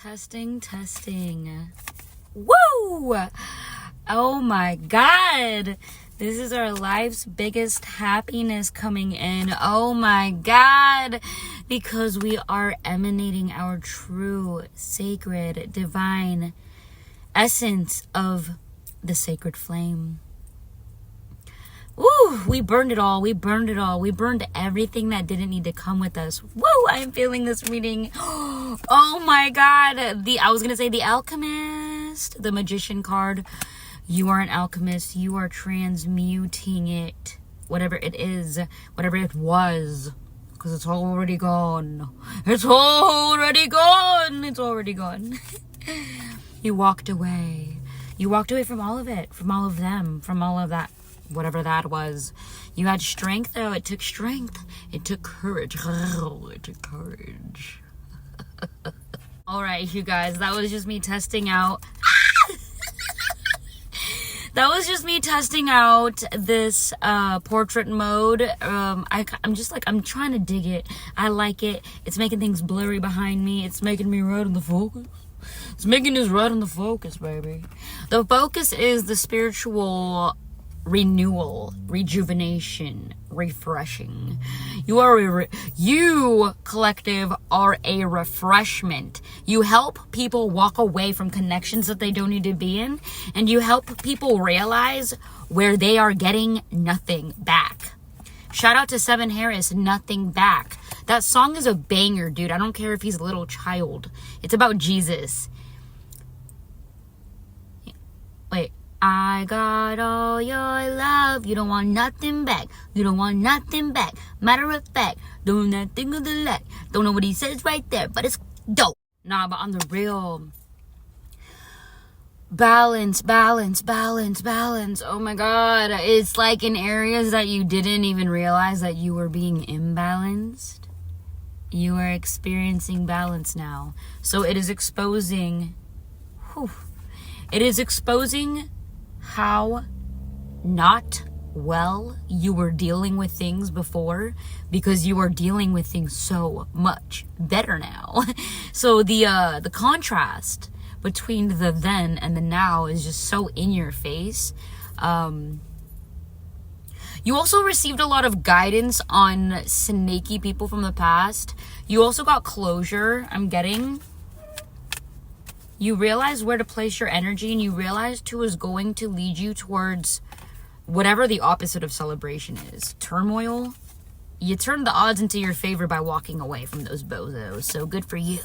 Testing. Woo! Oh my God. This is our life's biggest happiness coming in. Oh my God. Because we are emanating our true, sacred, divine essence of the sacred flame. Woo! We burned it all. We burned everything that didn't need to come with us. Woo! I am feeling this reading. Oh my God. I was going to say the alchemist, the magician card. You are an alchemist. You are transmuting it. Whatever it is. Whatever it was. Because it's already gone. It's already gone. You walked away. You walked away from all of it. From all of them. From all of that. Whatever that was. You had strength, though. It took strength. It took courage. Oh, it took courage. All right, you guys. That was just me testing out. That was just me testing out this portrait mode. I'm just like, I'm trying to dig it. I like it. It's making things blurry behind me. It's making me right on the focus. It's making us right on the focus, baby. The focus is the spiritual renewal, rejuvenation, refreshing. You collective are a refreshment. You help people walk away from connections that they don't need to be in, and you help people realize where they are getting nothing back. Shout out to Seven Harris, Nothing Back. That song is a banger, dude. I don't care if he's a little child. It's about Jesus. Wait. I got all your love. You don't want nothing back. You don't want nothing back. Matter of fact, doing that thing of the leg. Don't know what he says right there, but it's dope. Nah, but on the real, balance. Oh my God. It's like in areas that you didn't even realize that you were being imbalanced. You are experiencing balance now. So it is exposing. It is exposing how not well you were dealing with things before, because you are dealing with things so much better now. So the contrast between the then and the now is just so in your face. You also received a lot of guidance on snaky people from the past. You also got closure, I'm getting. You realized where to place your energy, and you realized who is going to lead you towards whatever the opposite of celebration is. Turmoil. You turned the odds into your favor by walking away from those bozos. So good for you.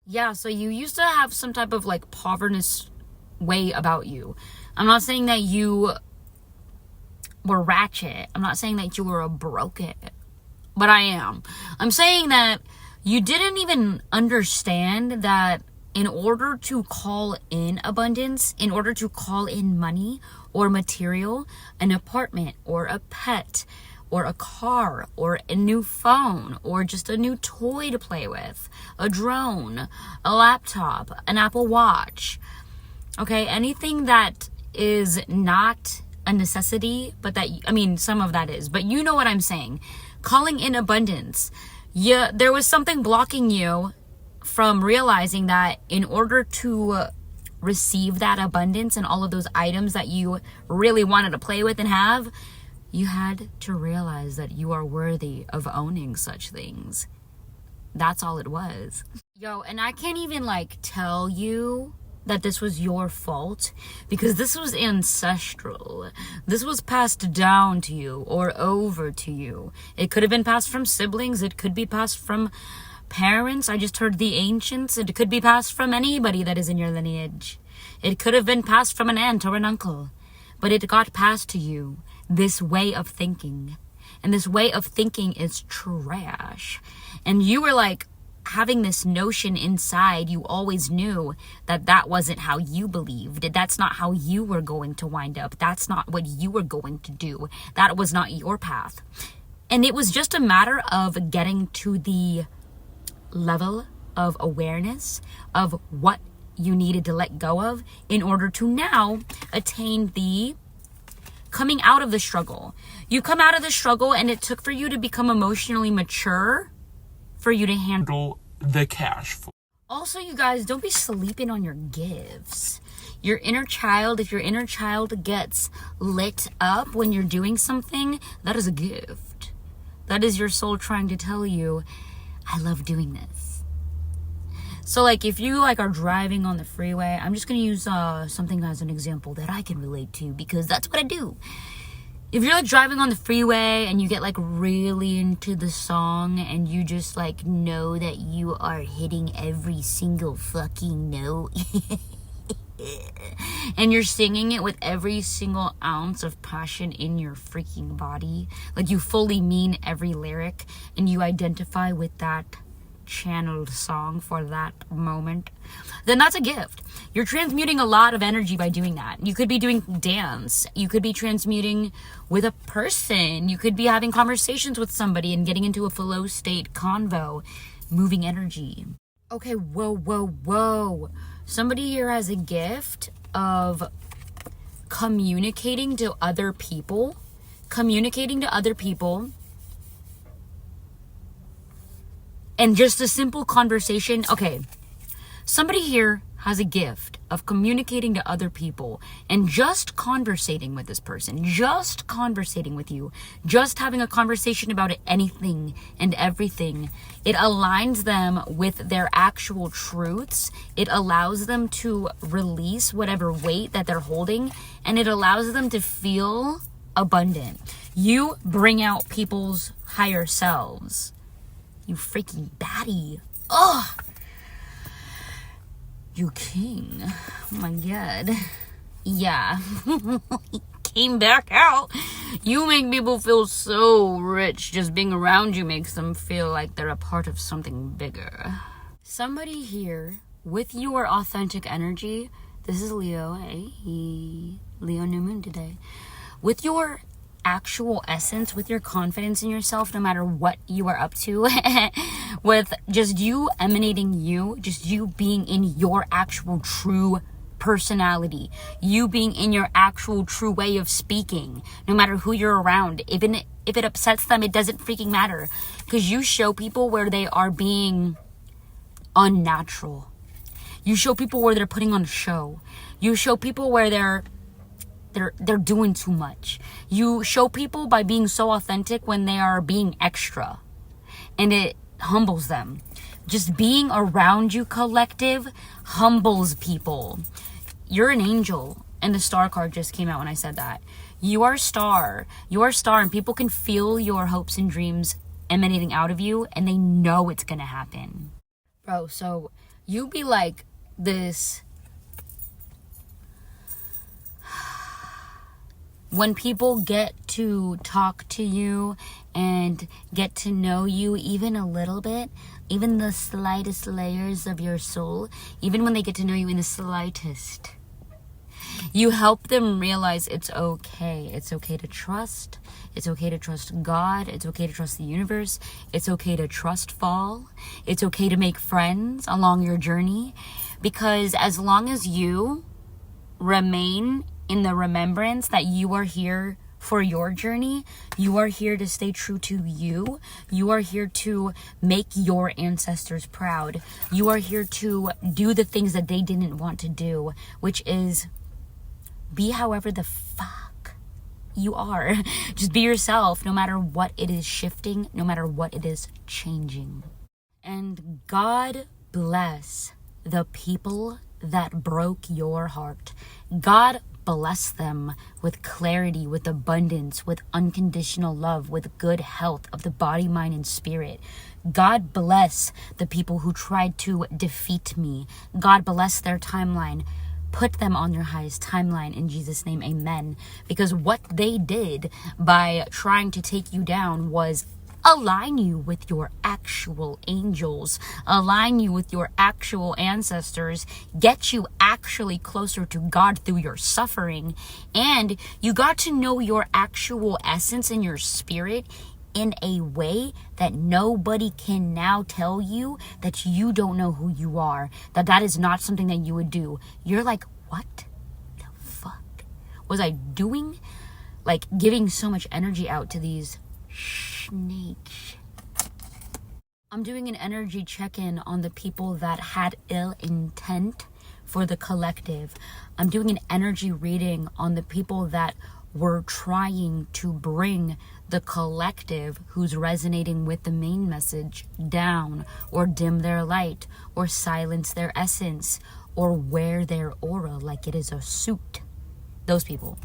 Yeah, so you used to have some type of like poverty way about you. I'm not saying that you were ratchet. I'm not saying that you were a broke it. But I am. I'm saying that you didn't even understand that in order to call in abundance, in order to call in money or material, an apartment or a pet or a car or a new phone or just a new toy to play with, a drone, a laptop, an Apple Watch, okay, anything that is not a necessity, but that, I mean, some of that is, but you know what I'm saying. Calling in abundance. Yeah, there was something blocking you from realizing that in order to receive that abundance and all of those items that you really wanted to play with and have, you had to realize that you are worthy of owning such things. That's all it was. Yo, and I can't even like tell you that this was your fault, because this was ancestral. This was passed down to you or over to you. It could have been passed from siblings. It could be passed from parents. I just heard the ancients. It could be passed from anybody that is in your lineage. It could have been passed from an aunt or an uncle, but it got passed to you, this way of thinking. And this way of thinking is trash. And you were like having this notion inside. You always knew that that wasn't how you believed. That's not how you were going to wind up. That's not what you were going to do. That was not your path. And it was just a matter of getting to the level of awareness of what you needed to let go of in order to now attain the coming out of the struggle. You come out of the struggle, and it took for you to become emotionally mature for you to handle the cash flow. Also, you guys, don't be sleeping on your gifts. Your inner child, if your inner child gets lit up when you're doing something, that is a gift. That is your soul trying to tell you, I love doing this. So like if you like are driving on the freeway, I'm just going to use something as an example that I can relate to because that's what I do. If you're like driving on the freeway and you get like really into the song and you just like know that you are hitting every single fucking note and you're singing it with every single ounce of passion in your freaking body, like you fully mean every lyric and you identify with that channeled song for that moment, then that's a gift. You're transmuting a lot of energy by doing that. You could be doing dance. You could be transmuting with a person. You could be having conversations with somebody and getting into a flow state convo, moving energy. Okay, whoa. Somebody here has a gift of communicating to other people. And just a simple conversation. Okay, somebody here has a gift of communicating to other people and just conversating with this person, just conversating with you, just having a conversation about anything and everything. It aligns them with their actual truths. It allows them to release whatever weight that they're holding, and it allows them to feel abundant. You bring out people's higher selves. You freaking baddie. Oh, you king. Oh my god. Yeah. Came back out. You make people feel so rich. Just being around you makes them feel like they're a part of something bigger. Somebody here with your authentic energy. This is Leo. Hey, Leo new moon today. With your actual essence, with your confidence in yourself, no matter what you are up to, with just you emanating you, just you being in your actual true personality, you being in your actual true way of speaking, no matter who you're around. Even if it upsets them, it doesn't freaking matter, because you show people where they are being unnatural. You show people where they're putting on a show. You show people where they're doing too much. You show people by being so authentic when they are being extra, and it humbles them. Just being around you, collective, humbles people. You're an angel, and the star card just came out when I said that. You are a star, and people can feel your hopes and dreams emanating out of you, and they know it's gonna happen. Bro, so you be like this. When people get to talk to you and get to know you even a little bit, even the slightest layers of your soul, even when they get to know you in the slightest, you help them realize it's okay. It's okay to trust. It's okay to trust God. It's okay to trust the universe. It's okay to trust fall. It's okay to make friends along your journey, because as long as you remain in the remembrance that you are here for your journey, you are here to stay true to you. You are here to make your ancestors proud. You are here to do the things that they didn't want to do, which is be however the fuck you are. Just be yourself, no matter what it is shifting, no matter what it is changing. And God bless the people that broke your heart. God bless them with clarity, with abundance, with unconditional love, with good health of the body, mind, and spirit. God bless the people who tried to defeat me. God bless their timeline. Put them on your highest timeline in Jesus' name, amen. Because what they did by trying to take you down was align you with your actual angels, align you with your actual ancestors, get you actually closer to God through your suffering, and you got to know your actual essence and your spirit in a way that nobody can now tell you that you don't know who you are, that is not something that you would do. You're like, what the fuck was I doing? Like giving so much energy out to these snakes. I'm doing an energy check-in on the people that had ill intent for the collective. I'm doing an energy reading on the people that were trying to bring the collective who's resonating with the main message down, or dim their light, or silence their essence, or wear their aura like it is a suit. Those people.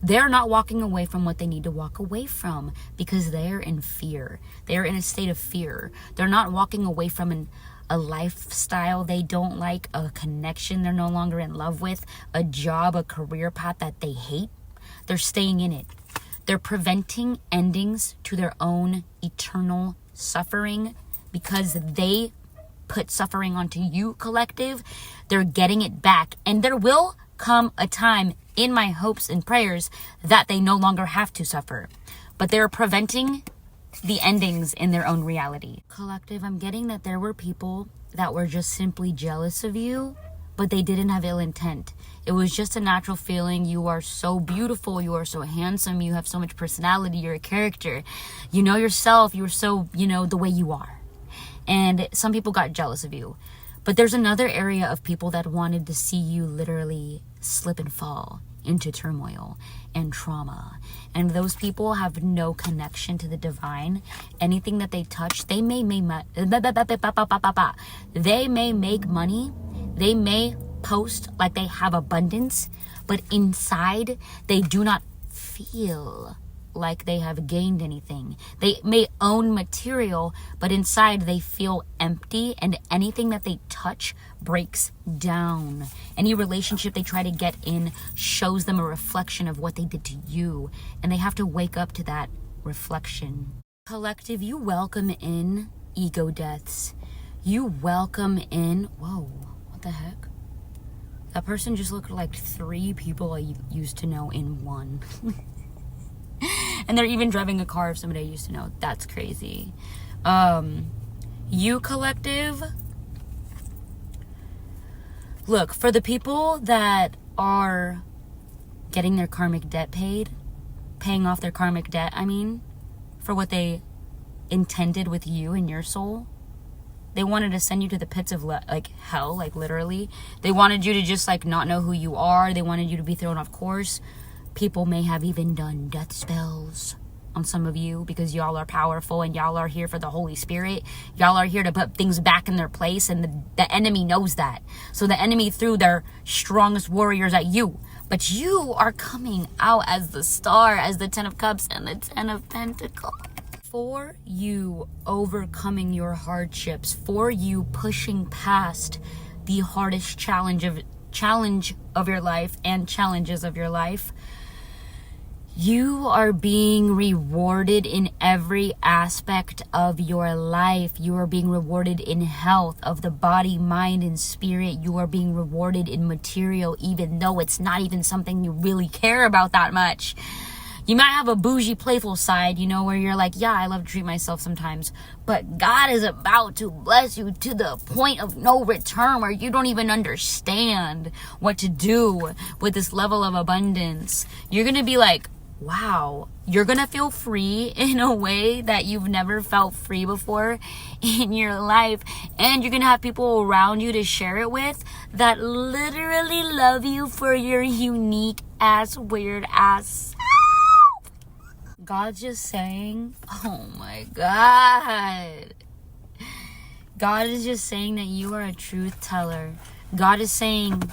They're not walking away from what they need to walk away from because they're in fear. They're in a state of fear. They're not walking away from a lifestyle they don't like, a connection they're no longer in love with, a job, a career path that they hate. They're staying in it. They're preventing endings to their own eternal suffering because they put suffering onto you, collective. They're getting it back. And there will come a time in my hopes and prayers that they no longer have to suffer. But they're preventing the endings in their own reality. Collective, I'm getting that there were people that were just simply jealous of you, but they didn't have ill intent. It was just a natural feeling. You are so beautiful. You are so handsome. You have so much personality. You're a character. You know yourself. You're so, the way you are. And some people got jealous of you. But there's another area of people that wanted to see you literally slip and fall into turmoil and trauma. And those people have no connection to the divine. Anything that they touch, they may make money. They may post like they have abundance, but inside they do not feel like they have gained anything. They may own material, but inside they feel empty, and anything that they touch breaks down. Any relationship they try to get in shows them a reflection of what they did to you, and they have to wake up to that reflection. Collective, you welcome in ego deaths. You welcome in, whoa, what the heck? That person just looked like 3 people I used to know in one. And they're even driving a car of somebody I used to know. That's crazy. You, collective. Look, for the people that are getting their karmic debt paid, paying off their karmic debt, for what they intended with you and your soul. They wanted to send you to the pits of hell, literally. They wanted you to just not know who you are. They wanted you to be thrown off course. People may have even done death spells on some of you because y'all are powerful and y'all are here for the Holy Spirit. Y'all are here to put things back in their place, and the enemy knows that. So the enemy threw their strongest warriors at you. But you are coming out as the star, as the 10 of Cups and the 10 of Pentacles. For you overcoming your hardships, for you pushing past the hardest challenge of your life and challenges of your life, you are being rewarded in every aspect of your life. You are being rewarded in health of the body, mind, and spirit. You are being rewarded in material, even though it's not even something you really care about that much. You might have a bougie, playful side, where you're like, yeah, I love to treat myself sometimes. But God is about to bless you to the point of no return where you don't even understand what to do with this level of abundance. You're going to be like, wow, you're going to feel free in a way that you've never felt free before in your life. And you're going to have people around you to share it with that literally love you for your unique ass, weird ass. God's just saying, oh my God. God is just saying that you are a truth teller. God is saying,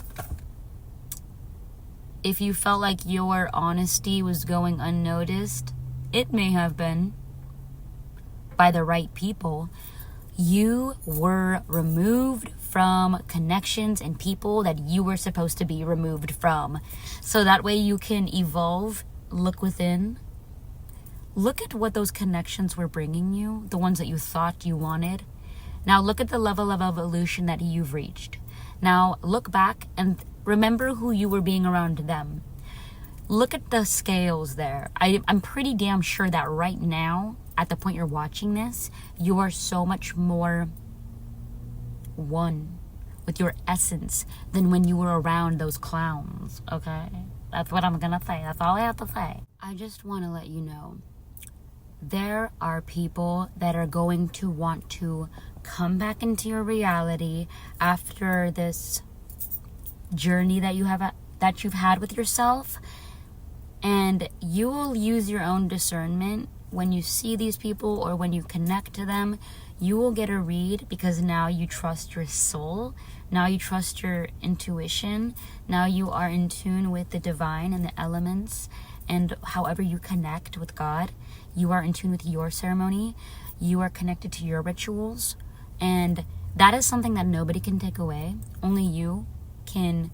if you felt like your honesty was going unnoticed, it may have been by the right people. You were removed from connections and people that you were supposed to be removed from. So that way you can evolve, look within. Look at what those connections were bringing you, the ones that you thought you wanted. Now look at the level of evolution that you've reached. Now look back and remember who you were being around them. Look at the scales there. I'm pretty damn sure that right now, at the point you're watching this, you are so much more one with your essence than when you were around those clowns, okay? That's what I'm gonna say. That's all I have to say. I just want to let you know there are people that are going to want to come back into your reality after this journey that you've had with yourself, and you will use your own discernment when you see these people or when you connect to them. You will get a read because now you trust your soul. Now you trust your intuition. Now you are in tune with the divine and the elements, and however you connect with God, you are in tune with your ceremony. You are connected to your rituals, and that is something that nobody can take away. Only you can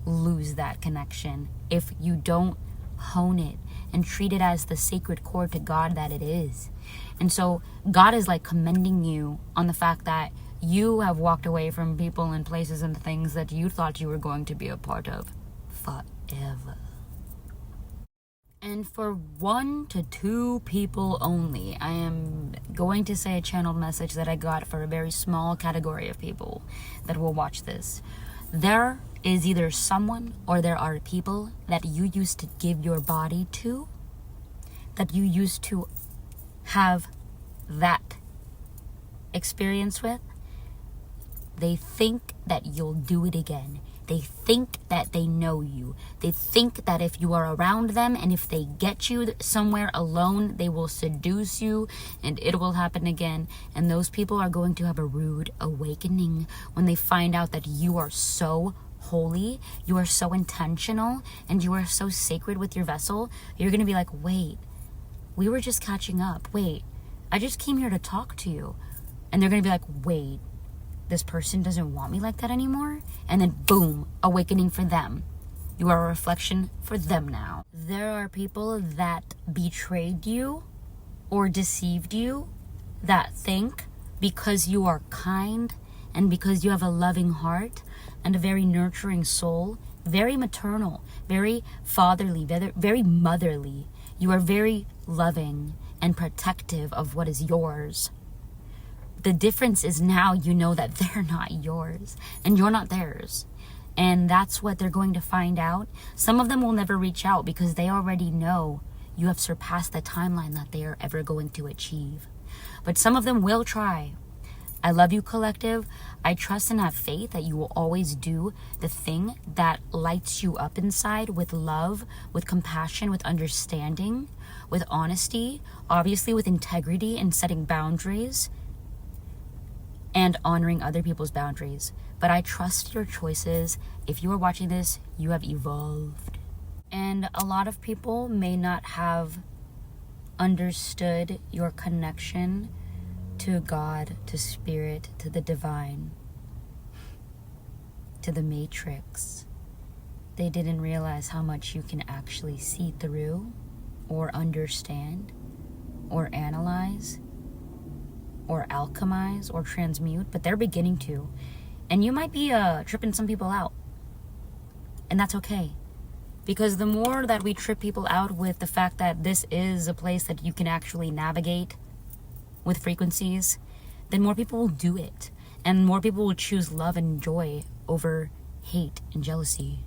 lose that connection if you don't hone it and treat it as the sacred core to God that it is. And so God is like commending you on the fact that you have walked away from people and places and things that you thought you were going to be a part of forever. And for 1 to 2 people only, I am going to say a channeled message that I got for a very small category of people that will watch this. There is either someone or there are people that you used to give your body to, that you used to have that experience with. They think that you'll do it again. They think that they know you. They think that if you are around them and if they get you somewhere alone, they will seduce you and it will happen again. And those people are going to have a rude awakening when they find out that you are so holy, you are so intentional, and you are so sacred with your vessel. You're going to be like, wait, we were just catching up. Wait, I just came here to talk to you. And they're going to be like, wait, this person doesn't want me like that anymore? And then boom, awakening for them. You are a reflection for them now. There are people that betrayed you or deceived you that think because you are kind and because you have a loving heart and a very nurturing soul, very maternal, very fatherly, very motherly. You are very loving and protective of what is yours. The difference is now you know that they're not yours and you're not theirs. And that's what they're going to find out. Some of them will never reach out because they already know you have surpassed the timeline that they are ever going to achieve. But some of them will try. I love you, collective. I trust and have faith that you will always do the thing that lights you up inside with love, with compassion, with understanding, with honesty, obviously with integrity and setting boundaries, and honoring other people's boundaries. But I trust your choices. If you are watching this, you have evolved. And a lot of people may not have understood your connection to God, to spirit, to the divine, to the matrix. They didn't realize how much you can actually see through or understand or analyze or alchemize or transmute, but they're beginning to. And you might be tripping some people out. And that's okay. Because the more that we trip people out with the fact that this is a place that you can actually navigate with frequencies, then more people will do it. And more people will choose love and joy over hate and jealousy.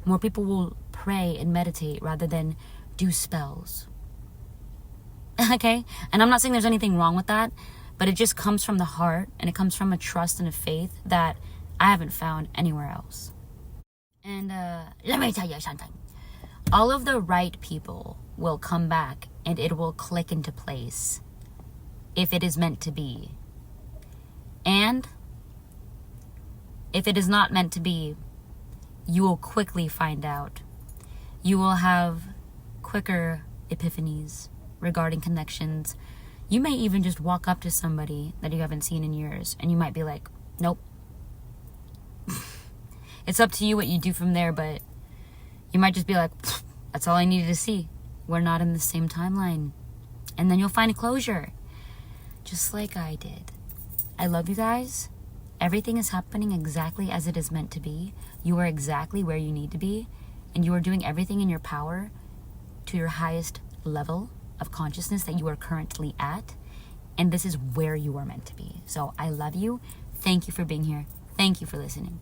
More people will pray and meditate rather than do spells. Okay? And I'm not saying there's anything wrong with that, but it just comes from the heart and it comes from a trust and a faith that I haven't found anywhere else. And let me tell you something. All of the right people will come back and it will click into place if it is meant to be. And if it is not meant to be, you will quickly find out. You will have quicker epiphanies regarding connections. You may even just walk up to somebody that you haven't seen in years and you might be like, nope. It's up to you what you do from there, but you might just be like, that's all I needed to see. We're not in the same timeline. And then you'll find closure. Just like I did. I love you guys. Everything is happening exactly as it is meant to be. You are exactly where you need to be. And you are doing everything in your power to your highest level of consciousness that you are currently at. And this is where you are meant to be. So I love you. Thank you for being here. Thank you for listening.